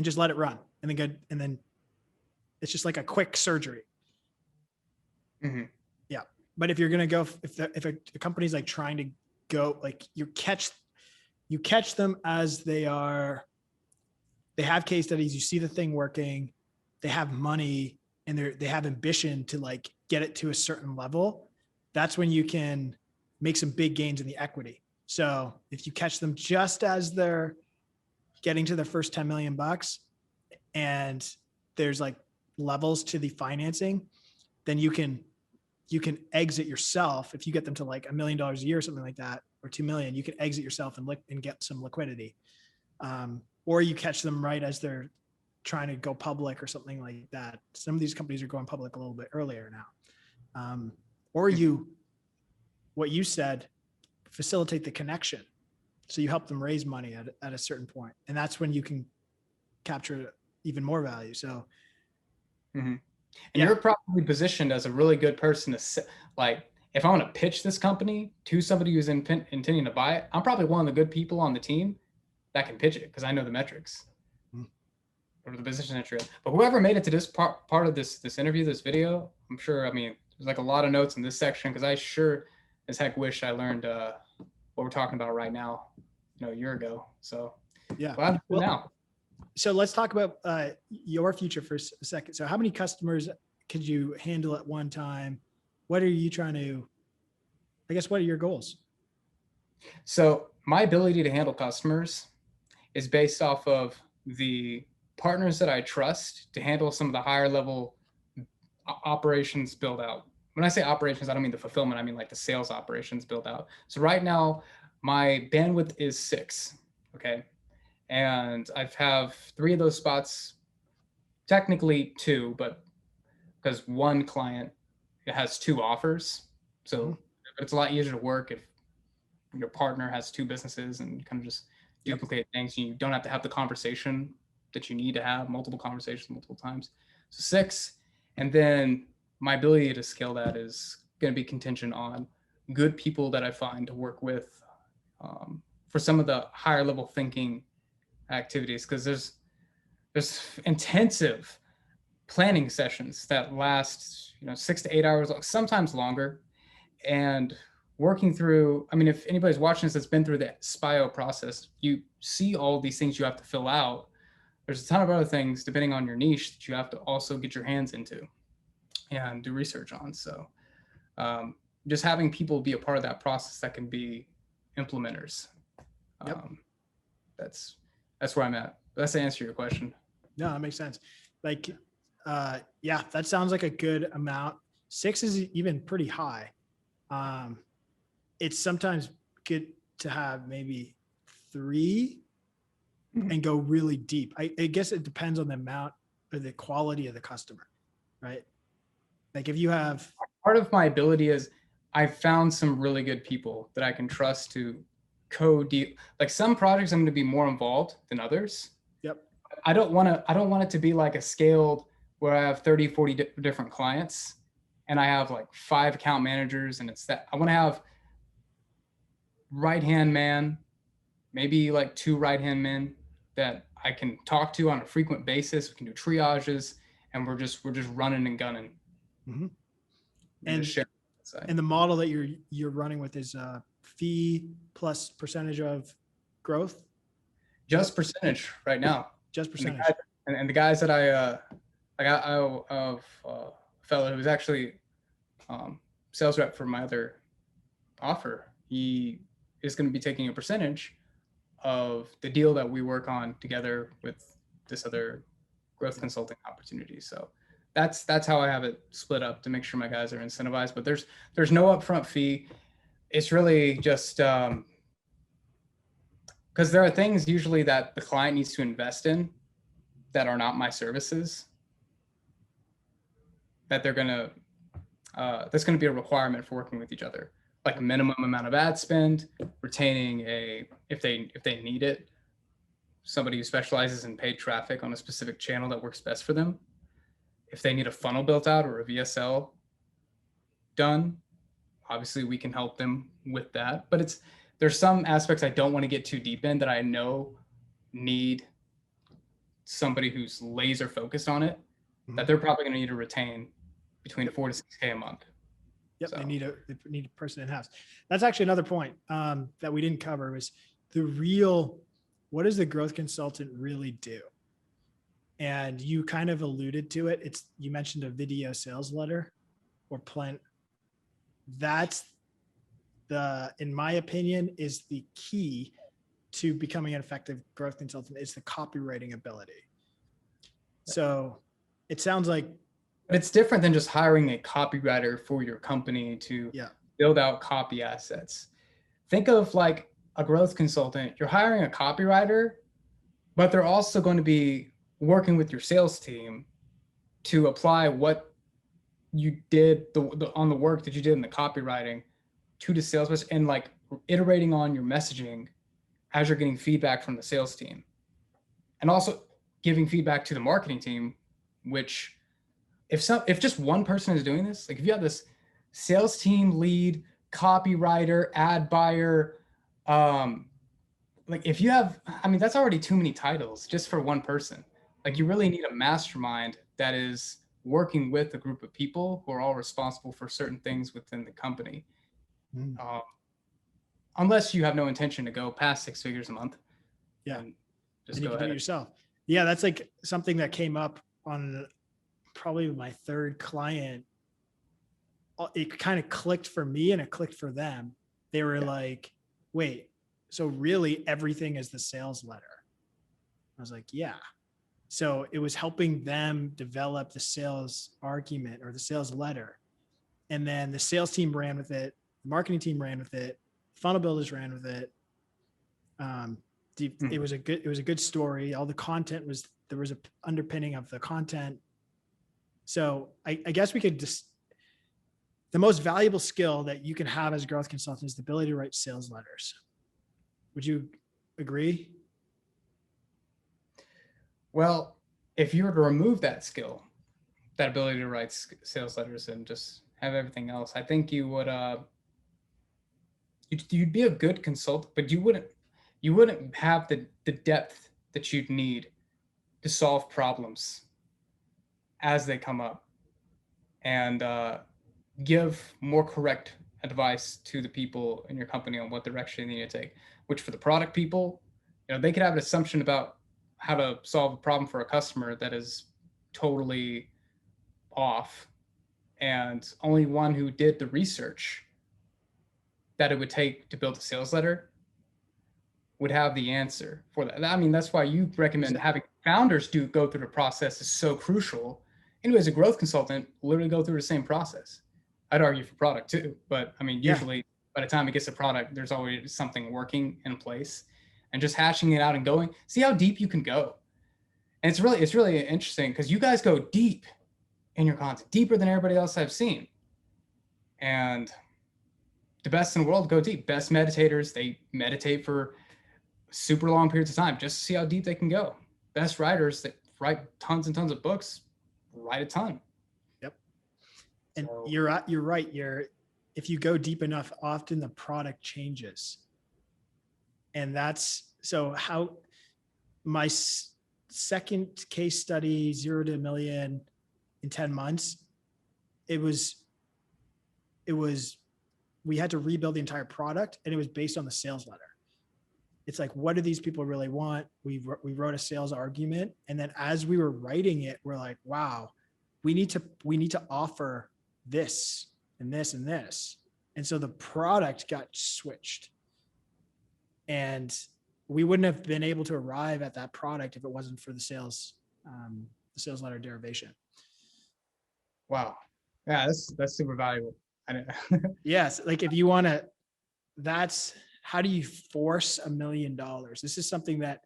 just let it run. And then it's just like a quick surgery. Mhm. Yeah. But if you're gonna go, if a company's like trying to go, like you catch them as they are. They have case studies. You see the thing working. They have money, and they have ambition to like get it to a certain level. That's when you can make some big gains in the equity. So if you catch them just as they're getting to their first 10 million bucks, and there's like levels to the financing, then you can exit yourself. If you get them to like $1 million a year or something like that, or 2 million, you can exit yourself and get some liquidity. Or you catch them right as they're trying to go public or something like that. Some of these companies are going public a little bit earlier now. Or what you said, facilitate the connection. So you help them raise money at a certain point, and that's when you can capture even more value. So Mhm. And yeah, you're probably positioned as a really good person to like, if I want to pitch this company to somebody who's intending to buy it, I'm probably one of the good people on the team that can pitch it because I know the metrics or the position that you're in. But whoever made it to this part of this interview, this video, I'm sure, I mean, there's like a lot of notes in this section because I sure as heck wish I learned what we're talking about right now, a year ago. So yeah. glad to Well, now. so let's talk about your future for a second. So how many customers could you handle at one time? What are you trying to, I guess, what are your goals? So my ability to handle customers is based off of the partners that I trust to handle some of the higher level operations build out. When I say operations, I don't mean the fulfillment, I mean like the sales operations build out. So right now, my bandwidth is 6. Okay. And I have 3 of those spots, technically 2, but because one client has 2 offers. Mhm. So it's a lot easier to work if your partner has 2 businesses and kind of just Yep. duplicate things. You don't have to have the conversation that you need to have, multiple conversations multiple times. So 6. And then my ability to scale that is going to be contingent on good people that I find to work with for some of the higher level thinking activities, because there's intensive planning sessions that last 6 to 8 hours, sometimes longer, and working through, I mean, if anybody's watching this that's been through the SPIO process, you see all these things you have to fill out. There's a ton of other things depending on your niche that you have to also get your hands into and do research on. So just having people be a part of that process that can be implementers. Yep. That's where I'm at. That's to answer your question. No, that makes sense. Like, yeah, that sounds like a good amount. 6 is even pretty high. It's sometimes good to have maybe 3 and go really deep. I guess it depends on the amount or the quality of the customer, right? Like if you have part of my ability is I've found some really good people that I can trust to co-deal. Like some projects I'm going to be more involved than others. Yep. I don't want it to be like a scaled where I have 30, 40 different clients and I have like 5 account managers, and it's that I want to have right-hand man, maybe like 2 right-hand men that I can talk to on a frequent basis. We can do triages, and we're just running and gunning. Mm-hmm. And the model that you're running with is fee plus percentage of growth? Just percentage right now. Just percentage. And the guys that I have a fellow who's actually sales rep for my other offer. He is going to be taking a percentage of the deal that we work on together with this other growth consulting opportunity. So that's how I have it split up to make sure my guys are incentivized. But there's no upfront fee. It's really just because there are things usually that the client needs to invest in that are not my services, that they're gonna that's going to be a requirement for working with each other, like a minimum amount of ad spend, retaining if they need it, somebody who specializes in paid traffic on a specific channel that works best for them. If they need a funnel built out or a VSL done, obviously we can help them with that. But there's some aspects I don't want to get too deep in that I know need somebody who's laser focused on it, that they're probably going to need to retain between 4 to 6K a month. Yep, so. They need a person in house. That's actually another point that we didn't cover was what does the growth consultant really do? And you kind of alluded to it. You mentioned a video sales letter or plan. That's in my opinion, is the key to becoming an effective growth consultant is the copywriting ability. So it sounds like it's different than just hiring a copywriter for your company to build out copy assets. Think of like a growth consultant. You're hiring a copywriter, but they're also going to be working with your sales team to apply what you did on the work that you did in the copywriting to the sales person, and like iterating on your messaging as you're getting feedback from the sales team, and also giving feedback to the marketing team, which if just one person is doing this, like if you have this sales team lead, copywriter, ad buyer, like if you have, I mean, that's already too many titles just for one person. Like you really need a mastermind that is working with a group of people who are all responsible for certain things within the company. Unless you have no intention to go past 6 figures a month. Yeah. Just go ahead. Do it yourself. Yeah. That's like something that came up on probably my 3rd client. It kind of clicked for me and it clicked for them. They were like, wait, so really everything is the sales letter? I was like, yeah. So it was helping them develop the sales argument or the sales letter. And then the sales team ran with it. The marketing team ran with it. Funnel builders ran with it. It was a good story. All the content there was a underpinning of the content. So I guess we could just, the most valuable skill that you can have as a growth consultant is the ability to write sales letters. Would you agree? Well, if you were to remove that skill, that ability to write sales letters and just have everything else, I think you would you'd be a good consultant, but you wouldn't have the depth that you'd need to solve problems as they come up, and give more correct advice to the people in your company on what direction they need to take. Which for the product people, they could have an assumption about how to solve a problem for a customer that is totally off, and only one who did the research that it would take to build a sales letter would have the answer for that. I mean, that's why you recommend having founders go through the process is so crucial. And as a growth consultant, literally go through the same process. I'd argue for product too, but I mean, usually by the time it gets to product, there's always something working in place, and just hashing it out and going, see how deep you can go. And it's really interesting because you guys go deep in your content, deeper than everybody else I've seen. And the best in the world go deep. Best meditators, they meditate for super long periods of time just to see how deep they can go. Best writers that write tons and tons of books write a ton. Yep. And so, you're right. If you go deep enough, often the product changes. And that's so how my second case study, 0 to $1 million in 10 months, we had to rebuild the entire product, and it was based on the sales letter. It's like, what do these people really want? We wrote a sales argument. And then as we were writing it, we're like, wow, we need to offer this and this and this. And so the product got switched, and we wouldn't have been able to arrive at that product if it wasn't for the sales letter derivation. Wow. Yeah, that's super valuable. Yes. Like if you want to, that's how do you force $1 million? This is something that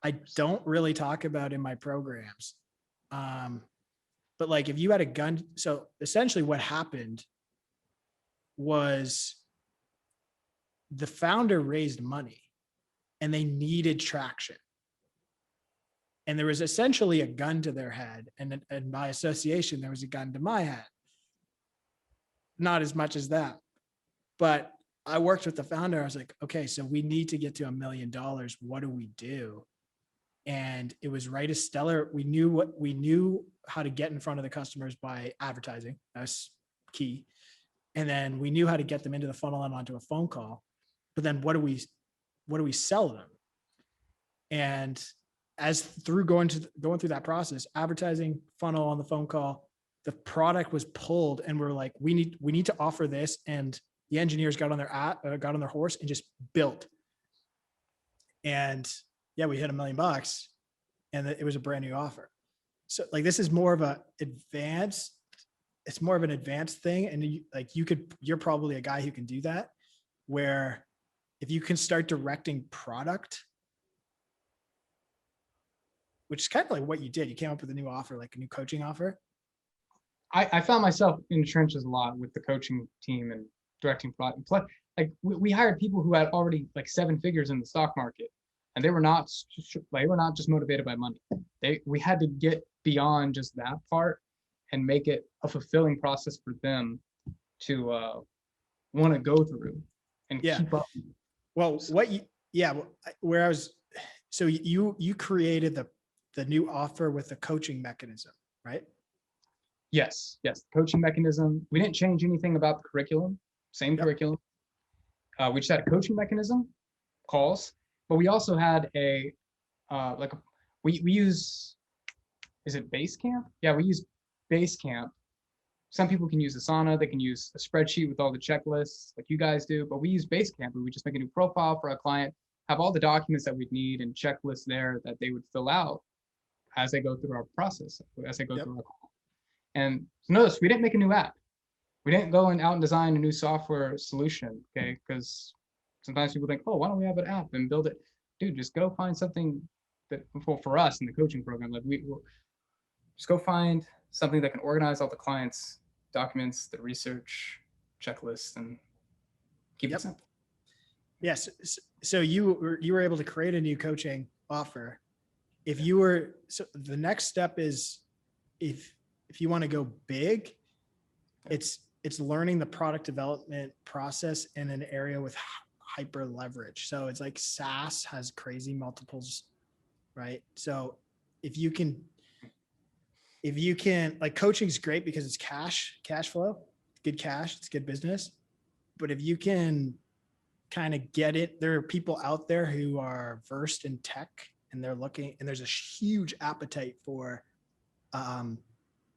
I don't really talk about in my programs. But like if you had a gun, so essentially what happened was the founder raised money and they needed traction. And there was essentially a gun to their head. And by association, there was a gun to my head. Not as much as that, but I worked with the founder. I was like, okay, so we need to get to $1 million. What do we do? And it was write a stellar. We knew how to get in front of the customers by advertising. That's key. And then we knew how to get them into the funnel and onto a phone call. But then what do we sell them? And as through going through that process, advertising, funnel, on the phone call, the product was pulled, and we're like, we need to offer this. And the engineers got on their horse and just built. And yeah, we hit $1 million, and it was a brand new offer. So like, this is more of an advanced thing. And you're probably a guy who can do that, where if you can start directing product, which is kind of like what you did, you came up with a new offer, like a new coaching offer. I found myself in the trenches a lot with the coaching team and directing product. Plus, like we hired people who had already like 7 figures in the stock market, and they were not just motivated by money. We had to get beyond just that part and make it a fulfilling process for them to want to go through and keep up. Well, so you created the new offer with the coaching mechanism, right? Yes. Coaching mechanism. We didn't change anything about the curriculum. Same curriculum. We just had a coaching mechanism, calls, but we also had we use, is it Basecamp? Yeah, we use Basecamp. Some people can use Asana. They can use a spreadsheet with all the checklists like you guys do, but we use Basecamp. We just make a new profile for a client, have all the documents that we'd need and checklists there that they would fill out as they go through our process, as they go through our call. And notice we didn't make a new app. We didn't go out and design a new software solution, okay? Because sometimes people think, oh, why don't we have an app and build it? Dude, just go find something that, for us in the coaching program, like we'll just go find something that can organize all the clients' documents, the research, checklists, and keep it simple. Yes. So you were able to create a new coaching offer. So the next step is, if if you want to go big, it's learning the product development process in an area with hyper leverage. So it's like SaaS has crazy multiples, right? So if you can, like, coaching is great because it's cash flow, good cash, it's good business. But if you can kind of get it, there are people out there who are versed in tech and they're looking, and there's a huge appetite for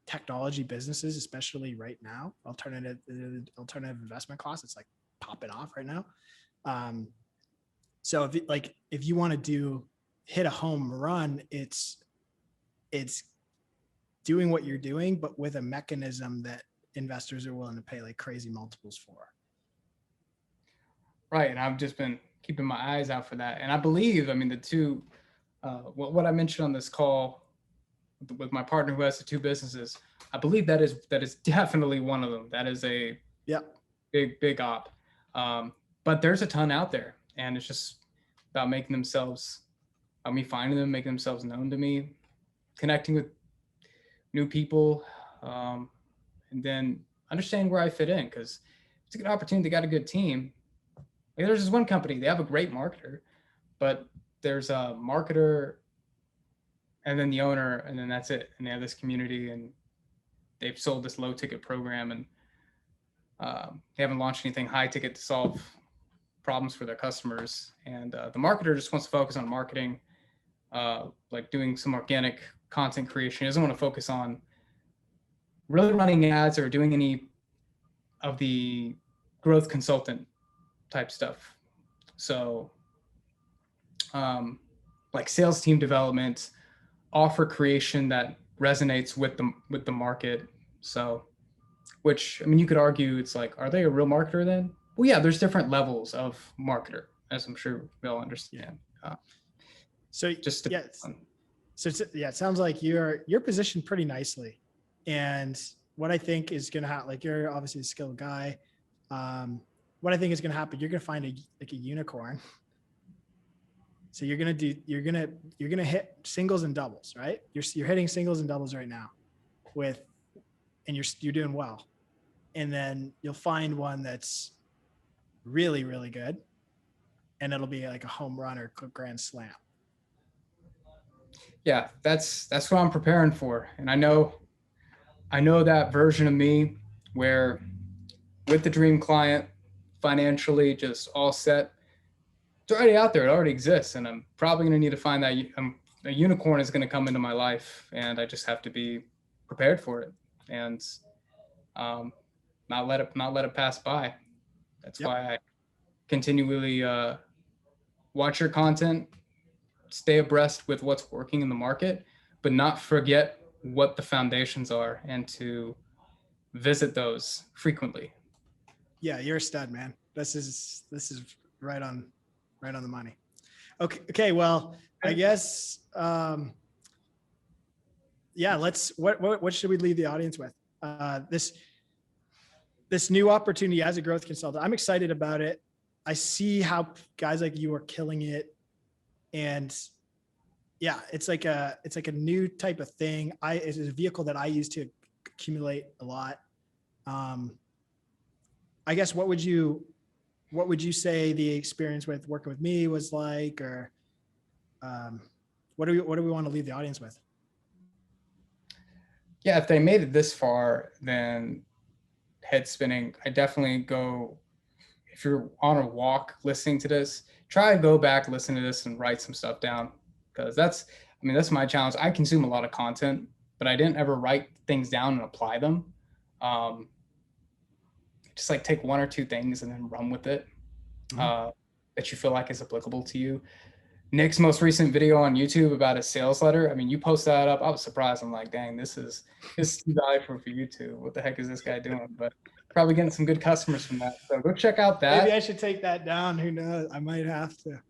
technology businesses, especially right now. Alternative investment class, it's like popping off right now. So if you want to hit a home run, it's doing what you're doing, but with a mechanism that investors are willing to pay like crazy multiples for. Right. And I've just been keeping my eyes out for that. And I believe, I mean, the two, what I mentioned on this call with my partner who has the two businesses, I believe that is definitely one of them. That is a big op. But there's a ton out there, and it's just about making themselves, me finding them, making themselves known to me, connecting with new people, and then understanding where I fit in, because it's a good opportunity. They got a good team. Like, there's this one company, they have a great marketer, but there's a marketer and then the owner, and then that's it. And they have this community, and they've sold this low ticket program, and they haven't launched anything high ticket to solve problems for their customers. And the marketer just wants to focus on marketing, like doing some organic content creation. He doesn't want to focus on really running ads or doing any of the growth consultant type stuff. So like sales team development, offer creation that resonates with the market. So, which, I mean, you could argue it's like, are they a real marketer then? Well, yeah, there's different levels of marketer, as I'm sure we all understand. So just it sounds like you're positioned pretty nicely. And what I think is going to happen, like, you're obviously a skilled guy. What I think is going to happen, you're going to find a unicorn. So you're going to hit singles and doubles, right? You're hitting singles and doubles right now and you're doing well. And then you'll find one that's really, really good, and it'll be like a home run or a grand slam. Yeah, that's what I'm preparing for. And I know that version of me where, with the dream client, financially just all set, it's already out there. It already exists. And I'm probably going to need to find that a unicorn is going to come into my life, and I just have to be prepared for it and not let it pass by. That's why I continually watch your content, stay abreast with what's working in the market, but not forget what the foundations are, and to visit those frequently. Yeah, you're a stud, man. This is right on the money. Okay. Well, I guess, what should we leave the audience with? This new opportunity as a growth consultant. I'm excited about it. I see how guys like you are killing it. And yeah, it's like a new type of thing. It's a vehicle that I use to accumulate a lot. I guess, what would you say the experience with working with me was like, or what do we want to leave the audience with? Yeah, if they made it this far, then head spinning. I definitely go, if you're on a walk listening to this, try to go back, listen to this, and write some stuff down, because that's my challenge. I consume a lot of content, but I didn't ever write things down and apply them. Just like take one or two things and then run with it, that you feel like is applicable to you. Nick's most recent video on YouTube about a sales letter, I mean, you post that up, I was surprised. I'm like, dang, this is too valuable for YouTube. What the heck is this guy doing? But probably getting some good customers from that. So go check out that. Maybe I should take that down. Who knows? I might have to.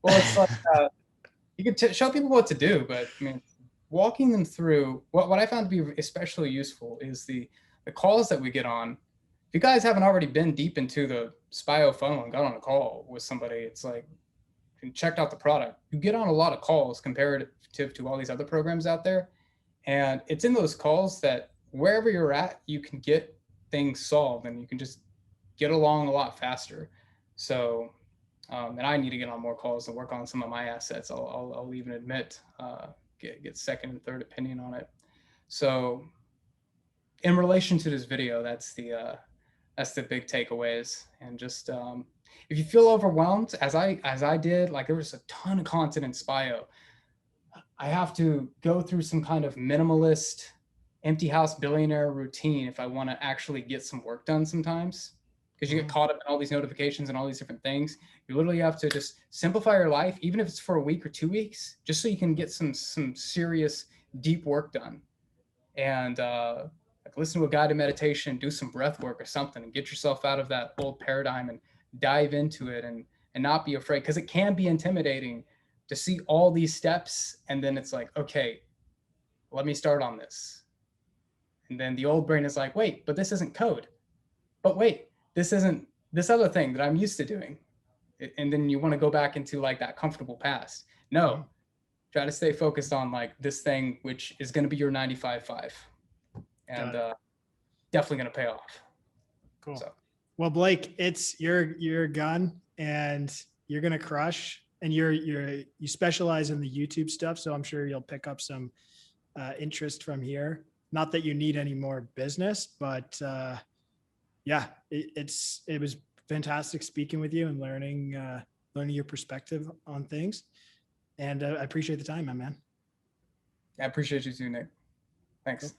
Well, it's like, you can show people what to do, but I mean, walking them through what I found to be especially useful is the calls that we get on. If you guys haven't already been deep into the Spio funnel and got on a call with somebody, it's like, and checked out the product, you get on a lot of calls comparative to all these other programs out there. And it's in those calls that wherever you're at, you can get things solved and you can just get along a lot faster. So, and I need to get on more calls and work on some of my assets. I'll even admit, get second and third opinion on it. So in relation to this video, that's the big takeaways. And just, if you feel overwhelmed, as I did, like there was a ton of content in Spio, I have to go through some kind of minimalist empty house billionaire routine if I want to actually get some work done sometimes, because you get caught up in all these notifications and all these different things. You literally have to just simplify your life, even if it's for a week or 2 weeks, just so you can get some serious deep work done. And like listen to a guided meditation, do some breath work or something, and get yourself out of that old paradigm and dive into it, and not be afraid, because it can be intimidating to see all these steps, and then it's like, okay, let me start on this. And then the old brain is like, wait, but this isn't code. But wait, this isn't this other thing that I'm used to doing. And then you want to go back into like that comfortable past. No, try to stay focused on like this thing, which is going to be your 95.5, and definitely going to pay off. Cool. So. Well, Blake, it's your gun, and you're going to crush. And you specialize in the YouTube stuff, so I'm sure you'll pick up some interest from here. Not that you need any more business, but yeah, it was fantastic speaking with you and learning your perspective on things. And I appreciate the time, my man. I appreciate you too, Nick. Thanks. Cool.